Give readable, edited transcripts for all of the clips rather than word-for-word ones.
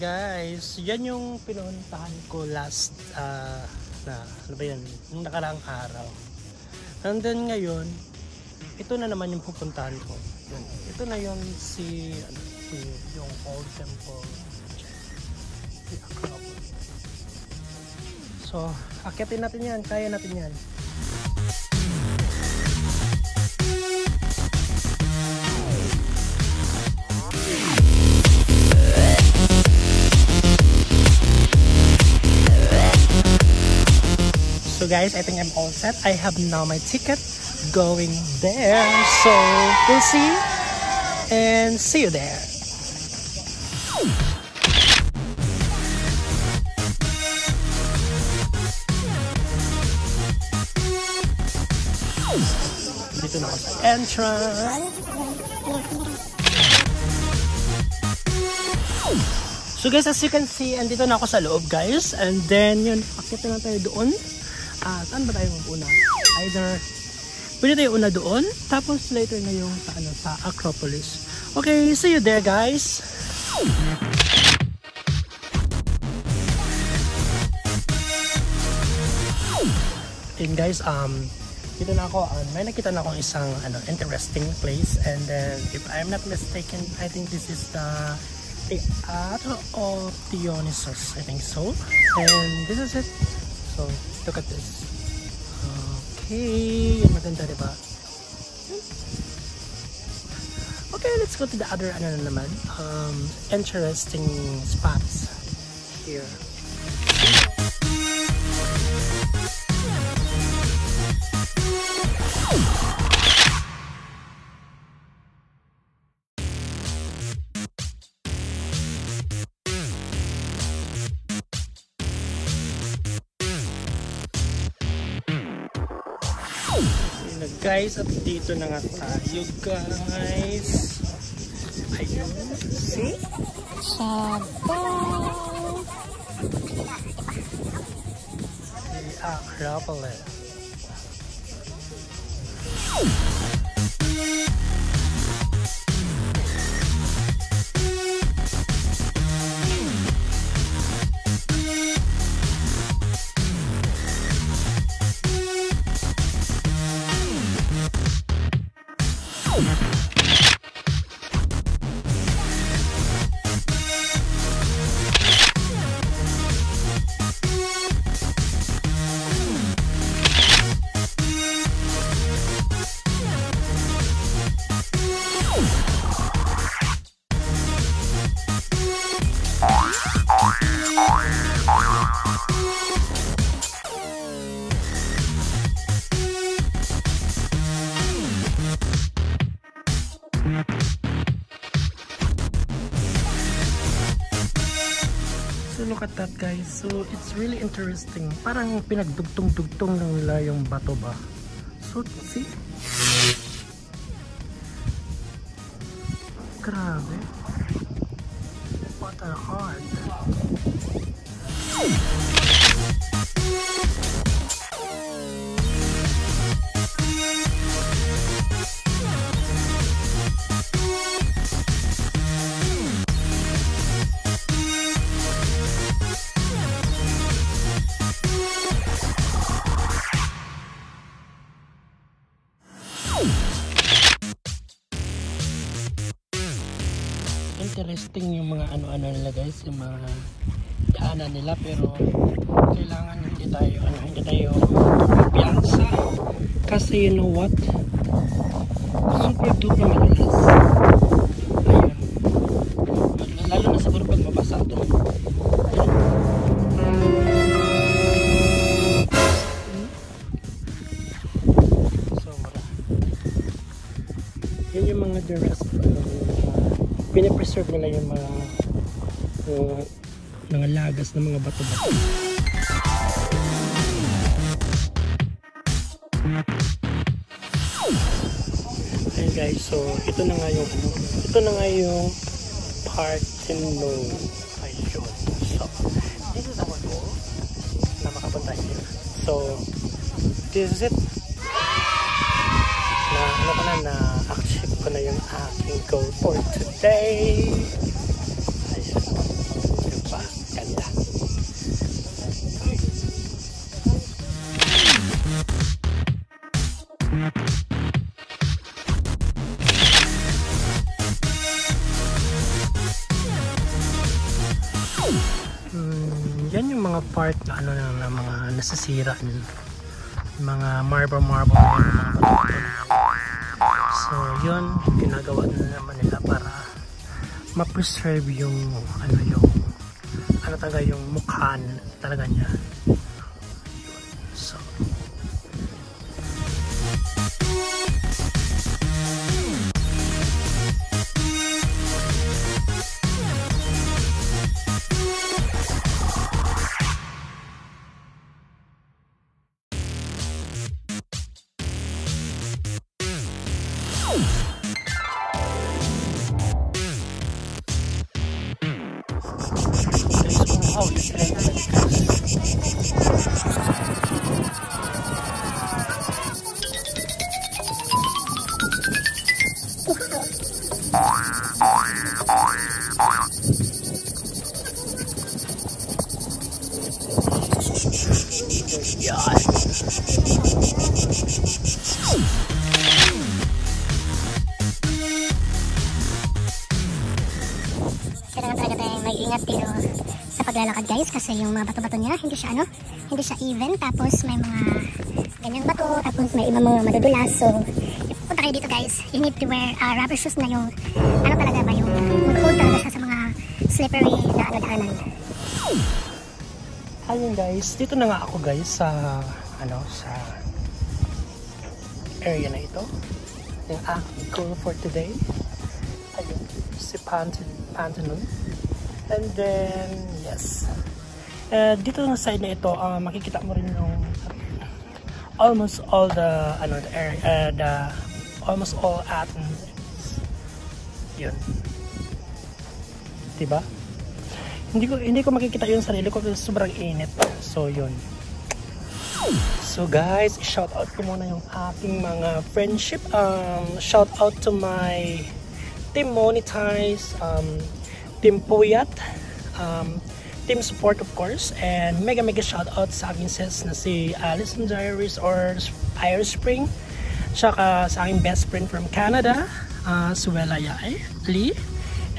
guys, yan yung pinuntahan ko last ano ba yun, yung nakaraang araw. And then ngayon, ito na naman yung pupuntahan ko. Yun. Ito na yung yung old temple. So, akyatin natin yan, kaya natin yan. So guys, I think I'm all set. I have now my ticket going there. So we'll see and see you there. Dito na ako sa entrance. So guys, as you can see, andito na ako sa loob guys. And then yun, akit na tayo doon. Saan ba tayo una? Either pwede tayo una doon, tapos later na yung sa Acropolis. Okay, see you there guys. And guys, dito na ako, may nakita na akong isang interesting place, and then if I'm not mistaken, I think this is the Theater of Dionysus, I think so. And this is it. So look at this. Okay, maganda diba? Okay, let's go to the other naman. Interesting spots here. Guys, at dito na nga tayo guys. Ayun, see? Sabaw! The Acropolis. So look at that guys, so it's really interesting. Parang pinagdugtong-dugtong ng nila yung bato ba. So see? Grabe. What a heart. Interesting yung mga ano nila guys, yung mga daanan nila, pero kailangan hindi tayo piyansa kasi you know what, super duper madulas. Ayun, lalo na siguro pag mabasa ito. Sobra yun yung mga duress, pinipreserve nila yung mga lagas ng mga bato-bato. Ayun guys, so ito na nga yung Parthenon. Ayun. So this is our goal na makapunta here. So this is it. Na-achieve ko na yung aking goal for today. Ayun. Yan yung mga part na ano na mga nasisira nila. Mga marble na mga bato. So yun, ginagawa na naman nila para ma-preserve yung ano talaga yung mukha talaga niya. So kailangan talaga tayong mag-ingat dito sa paglalakad guys, kasi yung mga bato-bato niya hindi siya even, tapos may mga ganyang bato, tapos may ibang mga madudulas. So punta kayo dito guys, you need to wear rubber shoes na yung ano talaga ba, yung mag-hold talaga siya sa mga slippery na daanan. ayun guys, dito na nga ako guys sa sa area na ito, yung aking goal for today. Ayun, si Pantanon. And then yes, dito ng side na ito, makikita mo rin yung almost all the area, almost all Athens. Yun, diba? Hindi ko makikita yung sarili ko kasi sobrang init. So yun. So guys, shout out ko muna yung ating mga friendship. Shout out to my Team Monetize, Team Puyat, Team Support of course, and mega shout out sa aking sis na si Alison Diaries or Irish Spring, tsaka sa aking best friend from Canada, Suela Yae Lee,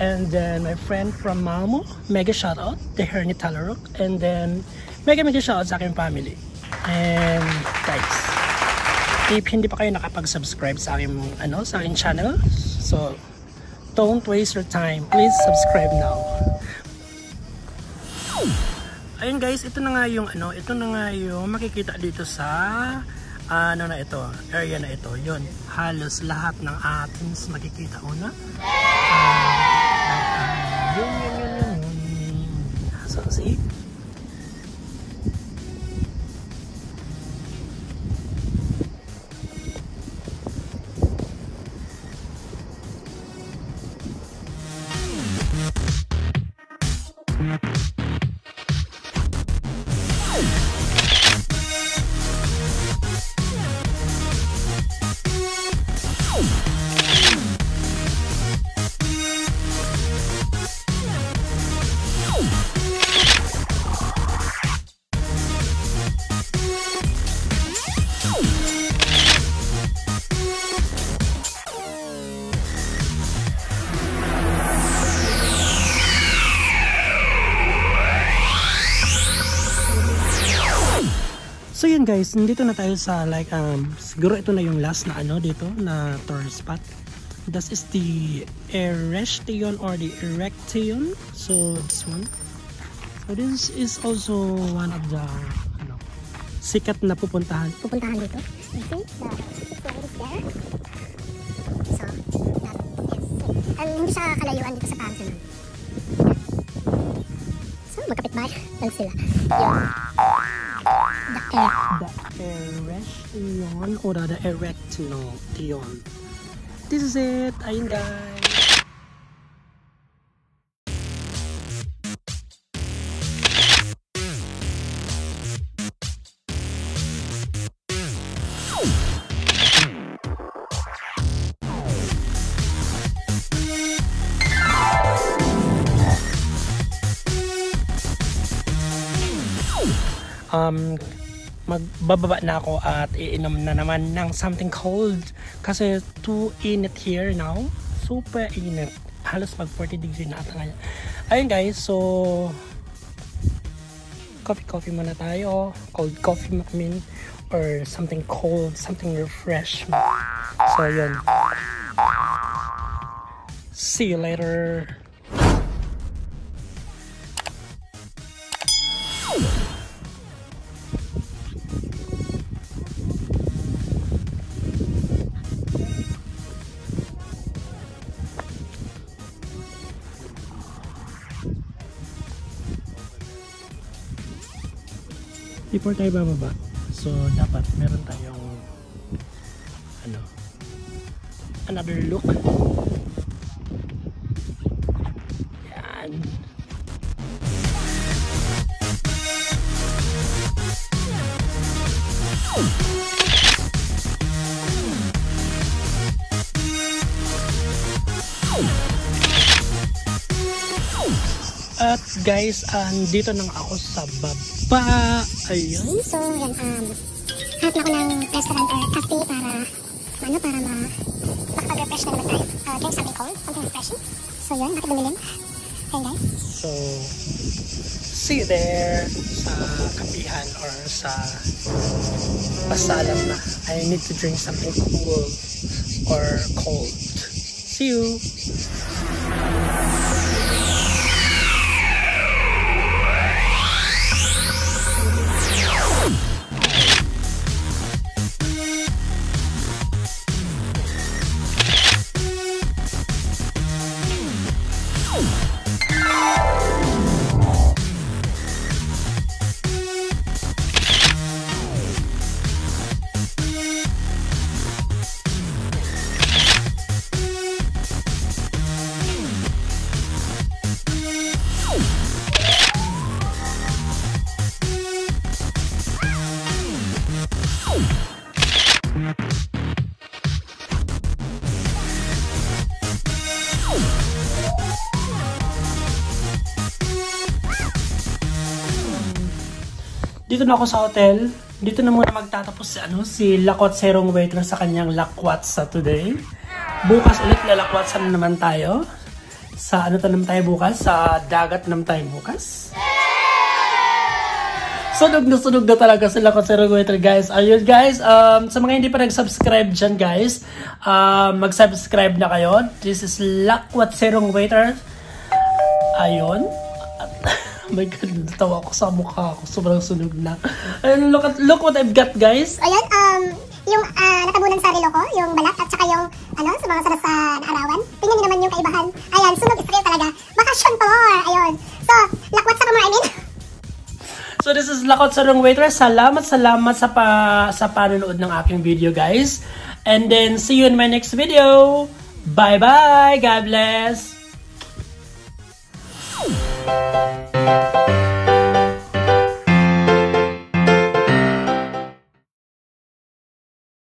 and then my friend from Malmo, mega shout out to Hernie Talarok, and then mega shout out sa aking family. And guys, if hindi pa kayo nakapag-subscribe sa aking sa aking channel, so don't waste your time, please subscribe now. Ayun guys, ito na nga yung makikita dito sa area na ito. Yun, halos lahat ng Athens makikita una. Yun. So see? So yun guys, nandito na tayo sa siguro ito na yung last na dito na tourist spot. This is the Erechtheion or the Erechtheion. So this one. So this is also one of the sikat na pupuntahan dito. You see the is there. So that is and hindi siya kalayuan dito sa Pantanon. So magkapit-bahay lang sila. The Erechtheion or the Erechtheion. This is it. Ayun guys. Magbababa na ako at iinom na naman ng something cold kasi too init here now. Super init, halos mag 40 degree na ata ngayon. Ayun guys, so coffee muna tayo. Cold coffee I mean, or something cold, something refresh. So yun. See you later. Before tayo bababa, so dapat meron tayong another look. Yan. At guys, dito nang ako sa baba. Ayun. So, yan, hanap na ako ng restaurant or cafe para makapag-refresh na naman tayo. Drink something cold, something refreshing. So, yun, nakapag-dumilim. Ayun guys. So, see you there sa kapihan or sa pasalam na. I need to drink something cool or cold. See you! Dito na ako sa hotel. Dito na muna magtatapos si Lakwat Serong Waiter sa kanyang lakwat sa today. Bukas ulit lalakwat na naman tayo. Sa naman tayo bukas? Sa dagat naman tayo bukas. Sunog na talaga si Lakwat Serong Waiter, guys. Ayun guys, sa mga hindi pa nag-subscribe dyan guys, mag-subscribe na kayo. This is Lakwat Serong Waiter. Ayun. Oh my God, natawa ako sa mukha ko. Sobrang sunog na. Ayun, look what I've got, guys. Ayun, yung natabunan sa relo ko, yung balat at saka yung sa mga saras sa naarawan. Tingnan niyo naman yung kaibahan. Ayan, sunog is real talaga. Bakasyon po. Ayun. So, lakwat sa kamar, I mean. So, this is Lakwat Serong Waiter. Salamat sa panonood ng aking video, guys. And then, see you in my next video. Bye-bye. God bless.